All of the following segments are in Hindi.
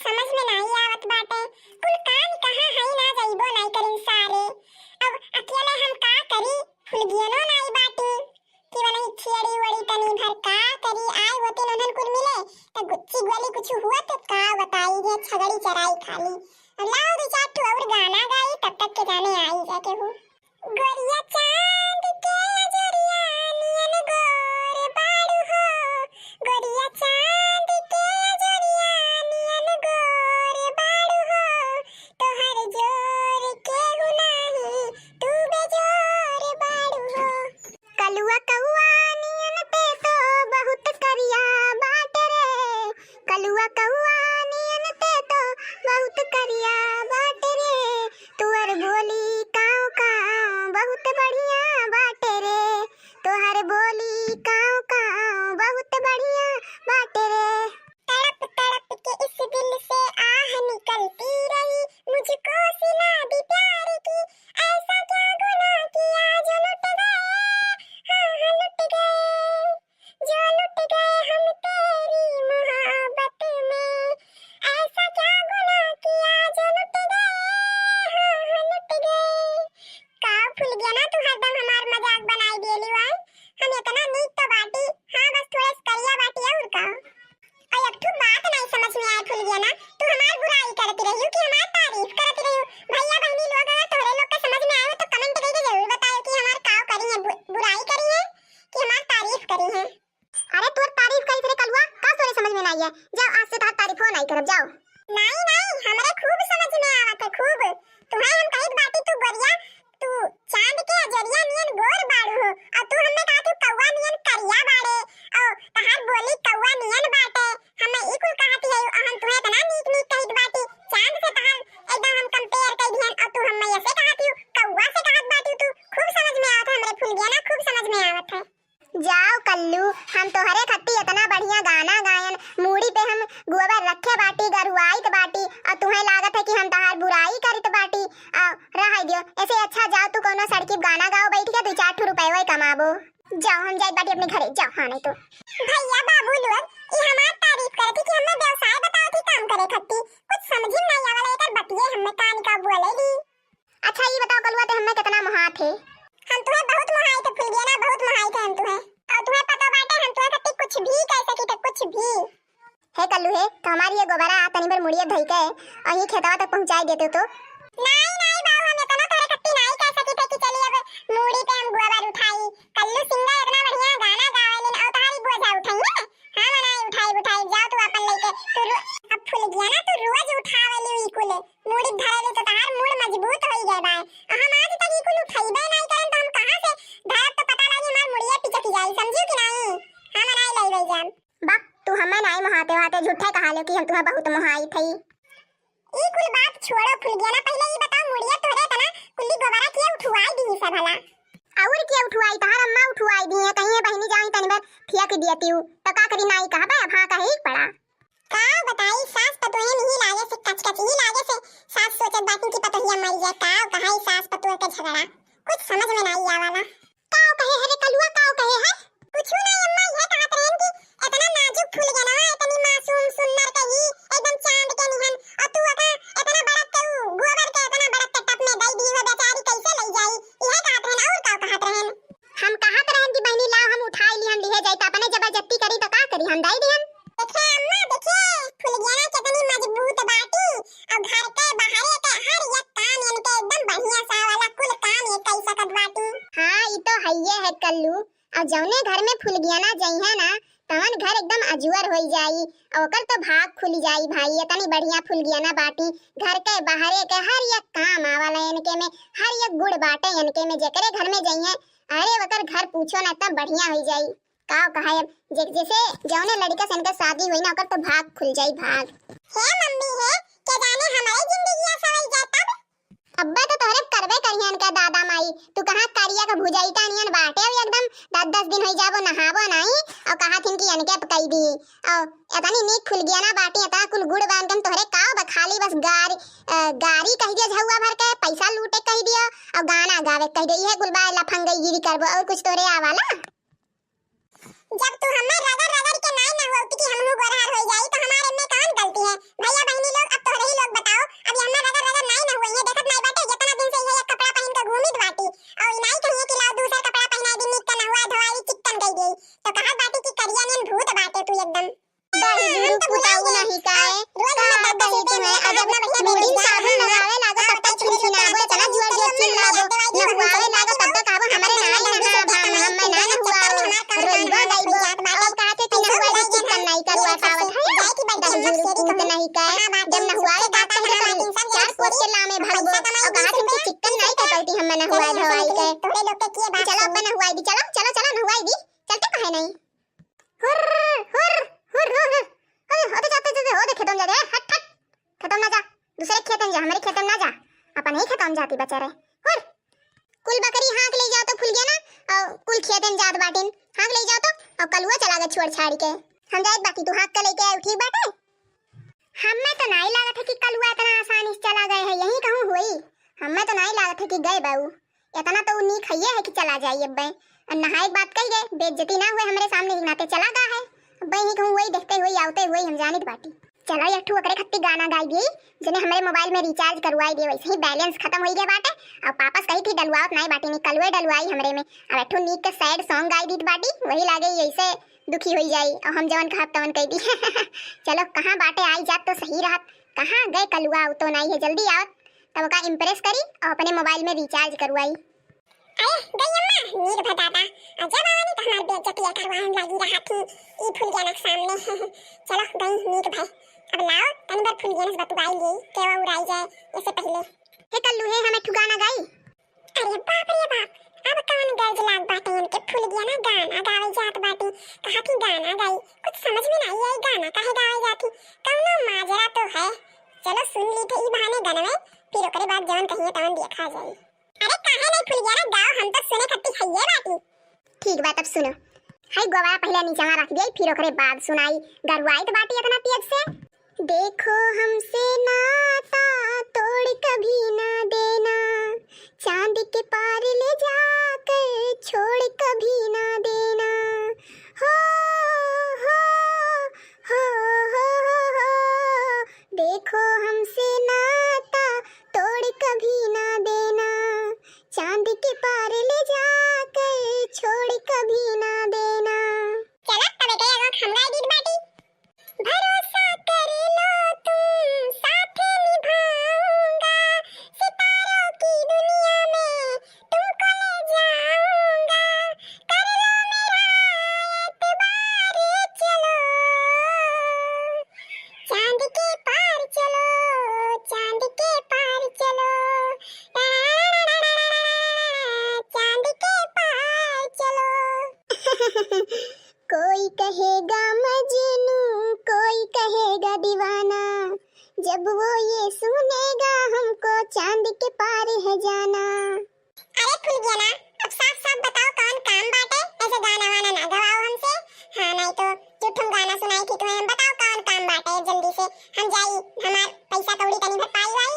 समझ में नहीं आवत बाटे। कुल काम कहाँ है ना जाइबो नहीं करिन सारे। अब अकेले हम का करी, फुलगियनो नहीं बाटी कि वही छेड़ी वड़ी तनी भर का करी। आए होते ननन कुल मिले त गुच्ची गोली कुछ हुआ तो का बताई जे छगड़ी चराई खाली। लाओ दो चार ठो और गाना गाई तब तक के जाने आई जाके हूँ। गोरिया चांद के अजरिया नियन गोर बाड़ू हो, गोरिया चांद के अजरिया नियन गोर बाड़ू हो, तोहर जोर केहू नाही तू बेजोर बाड़ू हो। कलुआ कौआ नियन ते तो बहुत करिया बाट रे, कलुआ कौआ नियन ते तो बहुत करिया बाट रे, तुअर बोली काव काव बहुत बढ़िया बाटे रे, तोहर बोली काव काव बहुत बढ़िया बाटे रे। तड़प तड़प के इस दिल से आह निकलती रही, मुझको सिला दी प्यार की, ऐसा क्या गुनाह किया जो लुट गए, हाँ हाँ लुट गए, जो लुट गए हम तेरी मोहब्बत में, ऐसा क्या गुनाह किया जो लुट गए, हाँ हाँ लुट गए। का फूल गया ना तू हरदम हमार मजाक बनाई देली वाई। हम इतना नीक तो बाटी, हाँ बस थोड़ा करिया बाटी और का। और एक ठो बात नहीं समझ में आए फूल गया ना, तू हमार बुराई करती रही कि हमार तारीफ करती रही। भैया बहनी लोग अगर तोरे लोग का समझ में आए तो कमेंट करके जरूर बताओ कि हमार काव करी है, बुराई करी है कि हमार तारीफ करी है। अरे तू तारीफ करी तेरे कलुआ का तोरे समझ में नहीं है। जाओ आज से तार तारीफ हो नहीं करब जाओ। नहीं नहीं हमरे खूब समझ में आवत है खूब। तुम्हें हम कहित बाटी तू गोरिया तू चांद के अजरिया नियन गोर बाड़ू हो, और तू हमें कहा तू कौवा नियन करिया बाड़े, और तहार बोली कौवा नियन बाटे। हमें ई कुल कहती है हम तुम्हें इतना नीक नीक कहित बाटी, चांद से तहार एकदम हम कंपेयर कर दिहन, और तू हमें ऐसे कहती हो कौवा से कहत बाटी। तू खूब समझ में आवत है हमरे फूल गया ना, खूब समझ में आवत है। जाओ कल्लू हम तोहरे खत्ती इतना बढ़िया गाना गायन, मूड़ी पे हम गोबर रखे बाटी गरुआइत बाटी, और तुम्हें लागत है कि हम तहार बुराई करित बाटी। रह दियो ऐसे अच्छा जाओ तू कोनो सड़की गाना गाओ बैठ के 2-4 रुपए कमाबो। जाओ हम जाई बाटी अपने घरे जाओ। हाँ नहीं तो भैया बाबू लोग ई हमार तारीफ करती कि हमें व्यवसाय बताओ कि काम करे खत्ती, कुछ समझ में नहीं आवला एकर बतिये हमें कान का बोलेली। अच्छा ये बताओ कलुआ ते हमें कितना मोहात है। हम तुम्हें बहुत मोहाई थे फूल गया ना, बहुत मोहाई थे हम तुम्हें, और तुम्हें पता बाटे हम तुम्हें खत्ती कुछ भी कह सकी थे कुछ भी। हे कल्लू है तो हमारी ये गोबरा तनी बार मुड़िए धई के अही खेतवा तक पहुंचाई देते तो। नहीं नहीं बाबू हम इतना तोरे खत्ती नहीं कह सकी थे कि चलिए अब मूड़ी पे हम गोबर उठाई। कल्लू सिंगर इतना बढ़िया गाना गावेलिन और तारी बोझा उठाइए। हां मनाई उठाई जाओ तू अपन लेके तू अब फूल गया ना तू रोज उठावेली ई कुल मूड़ी धरेली तो तार मूड मजबूत होई जाए बाय। हम आज तक ई कुल उठाइबे नहीं करन तो हम कहां से धरब तो पता लगी हमार मुड़िया पिचक जाई समझियो कि नहीं। हां मनाई लई वई जान बाप तू हमें नहीं मोहाते वाते झूठे कहा लो कि हम तुम्हें बहुत मोहाई थई। ई कुल बात छोड़ो फूल गया ना, पहले ये बताओ मुड़िया तोरे तना कुल्ली गोबरा के उठवाई दी सब भला और के उठवाई तहार अम्मा उठवाई दी है कहीं बहनी जाई तनी बार फिया के दियती हूं तो का करी नहीं कहा बे अब हां कहे ही पड़ा। का बताई सास पतोहे नहीं लागे से कच ही लागे से सास सोचत बाकी की पतोहिया मर जाए का कहाई सास पतोह के झगड़ा कुछ समझ में नहीं आवाला। का कहे है रे कलुआ का कहे है कुछ नहीं अम्मा ये कहत रहन कि इतना नाजुक फूल गया ना इतनी मासूम सुंदर कही एकदम चांद के निहन, और तू इतना बड़ा के गोबर के इतना बड़ा के टप में दई दी हो बेचारी कैसे लई जाई यह कहत रहन और का कहत रहन। हम कहत रहन कि बहनी लाओ हम उठाई लिहन लिए जाई त अपने जबरदस्ती करी तो का करी हम दई दिहन। देखे अम्मा देखे फूल गया ना कितनी मजबूत बाटी और घर के बाहर के हर एक काम इनके एकदम बढ़िया सा वाला कुल काम ये कई सकत बाटी। हां ई तो हइये है कल्लू, और जौने घर में फूल गया ना जई है ना तवन घर एकदम अजुअर होई जाई और ओकर तो भाग खुल जाई भाई। इतनी बढ़िया फूल गया ना बाटी घर के बाहर के हर एक काम आवाला इनके में हर एक गुड़ बाटे इनके में जेकरे घर में जई है अरे ओकर घर पूछो ना एकदम बढ़िया होई जाई। का कहा अब जैसे जौने लड़का से इनका शादी हुई ना ओकर तो भाग खुल जाई भाग। हे मम्मी है के जाने हमारी जिंदगी सवई जाए तब अब्बा तो तोहरे करबे करियन का दादा माई तू कहां करिया का भुजाई तानियन बाटे और एकदम 10-10 दिन होई जाबो नहाबो नहीं और कहा थिन कि इनके पकाई दी और इतनी नीक खुल गया ना बाटी इतना कुल गुड़ बांध के तोहरे का बखाली बस गारी कह दिया झुआ भर के पैसा लूटे कह दिया और गाना गावे कह दे ये कुल बा लफंगई गिरी करबो और कुछ तोरे आवाला। जब तू हमें रगड़ रगड़ के नहीं ना होती कि हमहु गोरहर हो जाई तो हमारे में कौन गलती है। भैया बहनी लोग जब मुड़ी साबुन लगावे लागो तब तक छिनछिनाबो इतना जोर जोर चिल्लाबो नहुआवे लागो तब तक आबो हमरे नाई नहा हम मैं ना नहुआओ रोइबो गइबो अब काचे कि नहुआवे चिकन नहीं करवा पावत है दहजूर कूत नहीं का जब नहुआवे बात है तो चार पोत के लामे भागबो अब काचे कि चिकन नहीं कर पाती हम नहुआ धवाई के तोरे लोग के किए बात चलो अपन नहुआई दी चलो चलो चलो नहुआई दी चलते काहे नहीं हुर हुर हुर हुर होते जाते हो देखे तुम जा रे हट हट खत्म ना जा दूसरे खेत में जा हमारे खेत में ना जा अपन ही खत्म जाती बेचारे हुर कुल बकरी हाँक ले जाओ तो फुल गया ना और कुल खेत में जात बाटिन हाँक ले जाओ तो और कलुआ चला गया छोड़ छाड़ के हम जाए बाकी तू हाँक के लेके आए ठीक बात है हमें तो नहीं लागत है कि कलुआ इतना आसानी से चला गए है यही कहूँ हुई हमें तो नहीं लागत है कि गए बाबू इतना तो उन्हीं खइए है कि चला जाइए अब और नहाए बात कही गए बेइज्जती ना हुए हमारे सामने नाते चला गया है अब यही कहूँ वही देखते हुए आवते हुए हम जाने बाटी चलो यठू अकरे खत्ती गाना गाई दी जिन्हें हमारे मोबाइल में रिचार्ज करवाई दी वैसे ही बैलेंस खत्म हो गया बाटे और पापस कही थी डलवाओ नहीं बाटी नहीं कलवे डलवाई हमरे में अब यठू नीक के सैड सॉन्ग गाई दी बाटी वही लागे ऐसे दुखी हो जाई और हम जवन कहब तवन कह दी चलो कहाँ बाटे आई जात तो सही रहत कहाँ गए कलुआ तो नहीं है जल्दी आवत तब का इम्प्रेस करी और अपने मोबाइल में रिचार्ज करवाई अरे गई अम्मा नीर भदादा जब आनी तो हमार बेइज्जती करवाने लगी रहा थी ई फूल गया ना सामने चलो गई नीर भाई अब लाओ तनी बार फूल गया ना बतवाई गई केवा उड़ाई जाए इससे पहले हे कल्लू हे हमें ठुगाना गाई अरे बाप रे बाप अब कौन गर्ज लाग बाटे इनके फूल गया ना गाना गावे जात बाटे कहा कि गाना गाई कुछ समझ में नहीं आई गाना काहे गावे जाती कौनो माजरा तो है चलो सुन ली थे ई बहाने गनवे फिर ओकरे बाद जवन कहिए तवन देखा जाए अरे काहे नहीं फूल गया ना गाओ हम तो सुने खत्ती हइये बाटी ठीक बात अब सुनो हाय गोवा पहले नीचे में रख दिया फिर ओकरे बाद सुनाई गरवाई तो बाटी इतना तेज से देखो हमसे नाता तोड़ कभी ना देना चांद के पार ले जाकर छोड़ कभी ना देना हो हो हो हो हो देखो हमसे नाता तोड़ कभी ना देना चांद के पार ले जाकर छोड़ कभी ना देना चला तबे के एगो खमगा दीद बाटी भरोसा कर लो तुम साथ निभाऊंगा सितारों की दुनिया में तुमको ले जाऊंगा कर लो मेरा एतबार चलो चांद के पार चलो चांद के पार चलो चांद के पार चलो कोई कहेगा मजनू कोई कहेगा दीवाना जब वो ये सुनेगा हमको चांद के पार है जाना अरे खुल गया ना अब साफ साफ बताओ कौन काम बाटे ऐसे गाना वाना ना गवाओ हमसे हाँ नहीं तो झूठम गाना सुनाई थी तुम्हें बताओ कौन काम बाटे जल्दी से हम जाई हमार पैसा कौड़ी तनी भर पाई वाई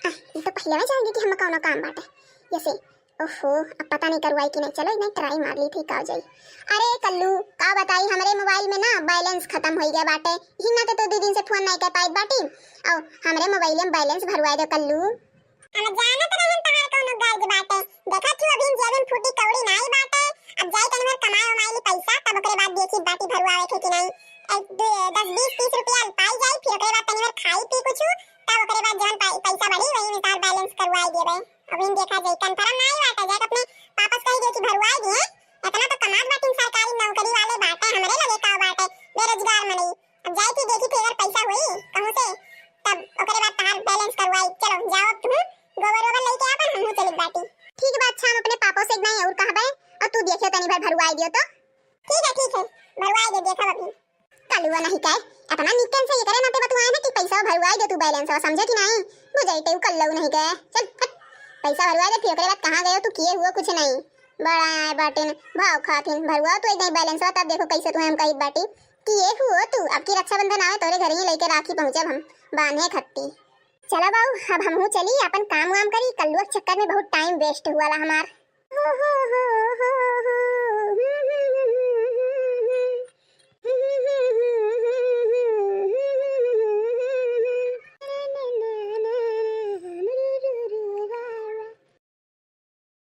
ये तो पहले में जाएंगे कि हम कौन काम बाटे जैसे ओहो अब पता नहीं करवाई कि नहीं चलो इन्हें ट्राई मार ली थी का जाई अरे कल्लू का बताई हमारे मोबाइल में ना बैलेंस खत्म हो गया बाटे हिन्ना तो 2 दिन से फोन नहीं कर पाई बाटी और हमारे मोबाइल में बैलेंस भरवाई दो कल्लू हम जाना तो नहीं तहार कोनो गर्ज बाटे देखा तू अभी जेब में फूटी कौड़ी नहीं बाटे अब जाई तनी भर कमाए उमाई पैसा तब ओकरे बाद देखी बाटी भरवावे थे कि नहीं 10-20-30 रुपया पाई जाई फिर ओकरे बाद तनी भर खाई पी कुछ तब ओकरे बाद जवन पैसा बढ़ी वही में तार बैलेंस करवाई देबे अब इन देखा जाई कंफर्म नहीं बाटे जाके अपने वापस कही दे कि भरवाई दिए इतना तो कमात बाटी सरकारी नौकरी वाले बाटे हमरे लगे का बाटे बेरोजगार मनई अब जाई थी देखी थी अगर पैसा हुई कहूं से तब ओकरे बाद तार बैलेंस करवाई चलो जाओ अब तुम गोबर वोबर लेके आ पर हम चली बाटी ठीक बात अच्छा हम अपने पापा से नहीं और कहबे और तू देखियो तनी भर भरवाई दियो तो ठीक है भरवाई दे देखा अभी कलुआ नहीं काय अपना निकन से ये करे ना ते बतवाए ना कि पैसा भरवाई दे तू बैलेंस और समझे कि नहीं बुझाई ते कल्लू नहीं गए चल हट पैसा भरवा दे फिर ओकरे बाद कहां गए तू किए हुआ कुछ नहीं बड़ा आए बाटिन भाव खातिन भरवा तो एकदम बैलेंस हुआ तब देखो कैसे तुम्हें हम कही बाटी किए हुआ तू अब की रक्षाबंधन आवे तोरे घर ही लेके राखी पहुंचब हम बांधे खत्ती चलो बाबू अब हमहू चली अपन काम वाम करी कल्लू के चक्कर में बहुत टाइम वेस्ट हुआ ला हमार हो